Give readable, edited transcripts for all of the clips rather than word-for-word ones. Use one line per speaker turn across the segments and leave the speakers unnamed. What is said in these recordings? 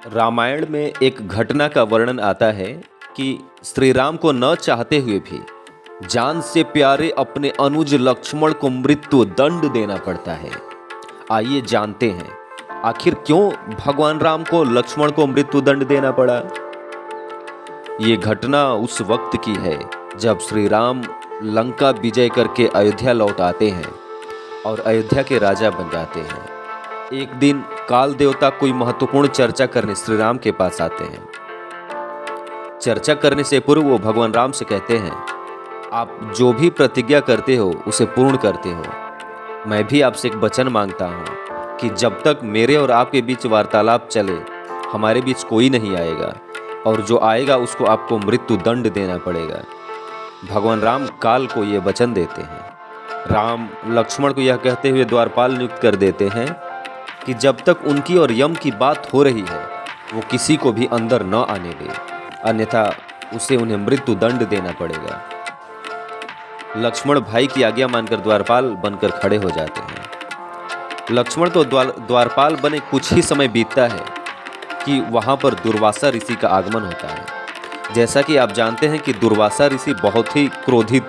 रामायण में एक घटना का वर्णन आता है कि श्री राम को न चाहते हुए भी जान से प्यारे अपने अनुज लक्ष्मण को मृत्यु दंड देना पड़ता है। आइए जानते हैं आखिर क्यों भगवान राम को लक्ष्मण को मृत्यु दंड देना पड़ा। ये घटना उस वक्त की है जब श्री राम लंका विजय करके अयोध्या लौट आते हैं और अयोध्या के राजा बन जाते हैं। एक दिन काल देवता कोई महत्वपूर्ण चर्चा करने श्री राम के पास आते हैं। चर्चा करने से पूर्व वो भगवान राम से कहते हैं, आप जो भी प्रतिज्ञा करते हो उसे पूर्ण करते हो। मैं भी आपसे एक वचन मांगता हूँ कि जब तक मेरे और आपके बीच वार्तालाप चले हमारे बीच कोई नहीं आएगा और जो आएगा उसको आपको मृत्यु दंड देना पड़ेगा। भगवान राम काल को ये वचन देते हैं। राम लक्ष्मण को यह कहते हुए द्वारपाल नियुक्त कर देते हैं कि जब तक उनकी और यम की बात हो रही है वो किसी को भी अंदर न आने दे, अन्यथा उसे उन्हें मृत्यु दंड देना पड़ेगा। लक्ष्मण भाई की आज्ञा मानकर द्वारपाल बनकर खड़े हो जाते हैं। लक्ष्मण तो द्वारपाल बने कुछ ही समय बीतता है कि वहां पर दुर्वासा ऋषि का आगमन होता है। जैसा कि आप जानते हैं कि दुर्वासा ऋषि बहुत ही क्रोधित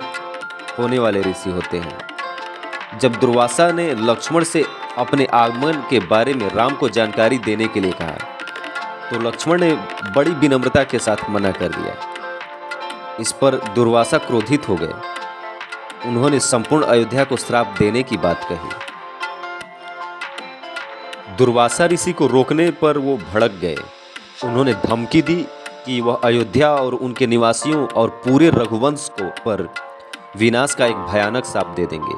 होने वाले ऋषि होते हैं। जब दुर्वासा ने लक्ष्मण से अपने आगमन के बारे में राम को जानकारी देने के लिए कहा तो लक्ष्मण ने बड़ी विनम्रता के साथ मना कर दिया। इस पर दुर्वासा क्रोधित हो गए। उन्होंने संपूर्ण अयोध्या को श्राप देने की बात कही। दुर्वासा ऋषि को रोकने पर वो भड़क गए। उन्होंने धमकी दी कि वह अयोध्या और उनके निवासियों और पूरे रघुवंश को पर विनाश का एक भयानक शाप दे देंगे।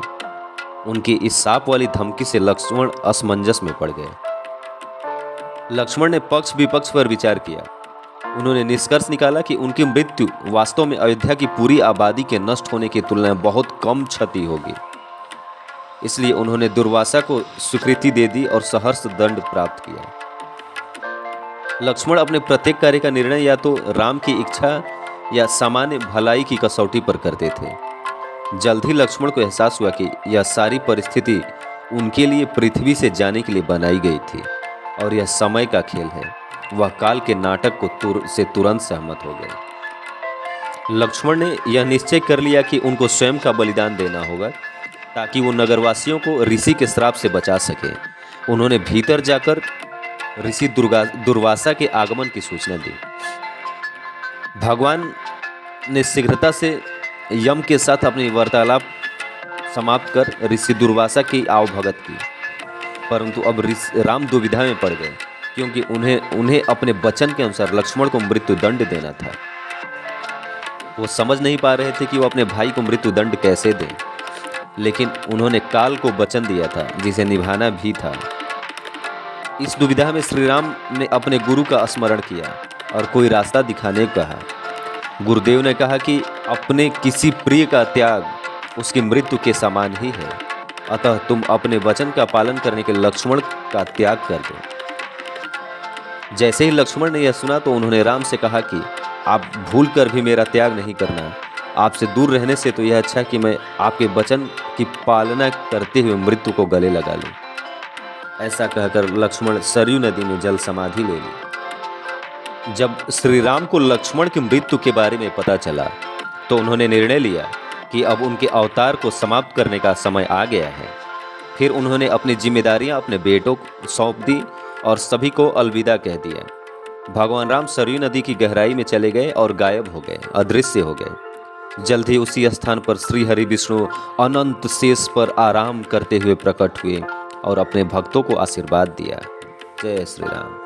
उनकी इस शाप वाली धमकी से लक्ष्मण असमंजस में पड़ गए। लक्ष्मण ने पक्ष विपक्ष पर विचार किया। उन्होंने निष्कर्ष निकाला कि उनकी मृत्यु वास्तव में अयोध्या की पूरी आबादी के नष्ट होने की तुलना में बहुत कम क्षति होगी। इसलिए उन्होंने दुर्वासा को स्वीकृति दे दी और सहर्ष दंड प्राप्त किया। लक्ष्मण अपने प्रत्येक कार्य का निर्णय या तो राम की इच्छा या सामान्य भलाई की कसौटी पर करते थे। जल्द ही लक्ष्मण को एहसास हुआ कि यह सारी परिस्थिति उनके लिए पृथ्वी से जाने के लिए बनाई गई थी और यह समय का खेल है। वह काल के नाटक को तुरंत सहमत हो गए। लक्ष्मण ने यह निश्चय कर लिया कि उनको स्वयं का बलिदान देना होगा ताकि वो नगरवासियों को ऋषि के श्राप से बचा सके। उन्होंने भीतर जाकर ऋषि दुर्वासा के आगमन की सूचना दी। भगवान ने शीघ्रता से यम के साथ अपनी वार्तालाप समाप्त कर ऋषि दुर्वासा की आवभगत की, परंतु अब राम दुविधा में पड़ गए क्योंकि उन्हें अपने वचन के अनुसार लक्ष्मण को मृत्यु दंड देना था। वो समझ नहीं पा रहे थे कि वो अपने भाई को मृत्यु दंड कैसे दें, लेकिन उन्होंने काल को वचन दिया था जिसे निभाना भी था। इस दुविधा में श्री राम ने अपने गुरु का स्मरण किया और कोई रास्ता दिखाने को कहा। गुरुदेव ने कहा कि अपने किसी प्रिय का त्याग उसकी मृत्यु के समान ही है, अतः तुम अपने वचन का पालन करने के लक्ष्मण का त्याग कर दो। जैसे ही लक्ष्मण ने यह सुना तो उन्होंने राम से कहा कि आप भूल कर भी मेरा त्याग नहीं करना। आपसे दूर रहने से तो यह अच्छा कि मैं आपके वचन की पालना करते हुए मृत्यु को गले लगा लूं। ऐसा कहकर लक्ष्मण सरयू नदी में जल समाधि ले ली। जब श्री राम को लक्ष्मण की मृत्यु के बारे में पता चला तो उन्होंने निर्णय लिया कि अब उनके अवतार को समाप्त करने का समय आ गया है। फिर उन्होंने अपनी जिम्मेदारियां अपने बेटों को सौंप दी और सभी को अलविदा कह दिया। भगवान राम सरयू नदी की गहराई में चले गए और गायब हो गए, अदृश्य हो गए। जल्द ही उसी स्थान पर श्री हरि विष्णु अनंत शेष पर आराम करते हुए प्रकट हुए और अपने भक्तों को आशीर्वाद दिया। जय श्री राम।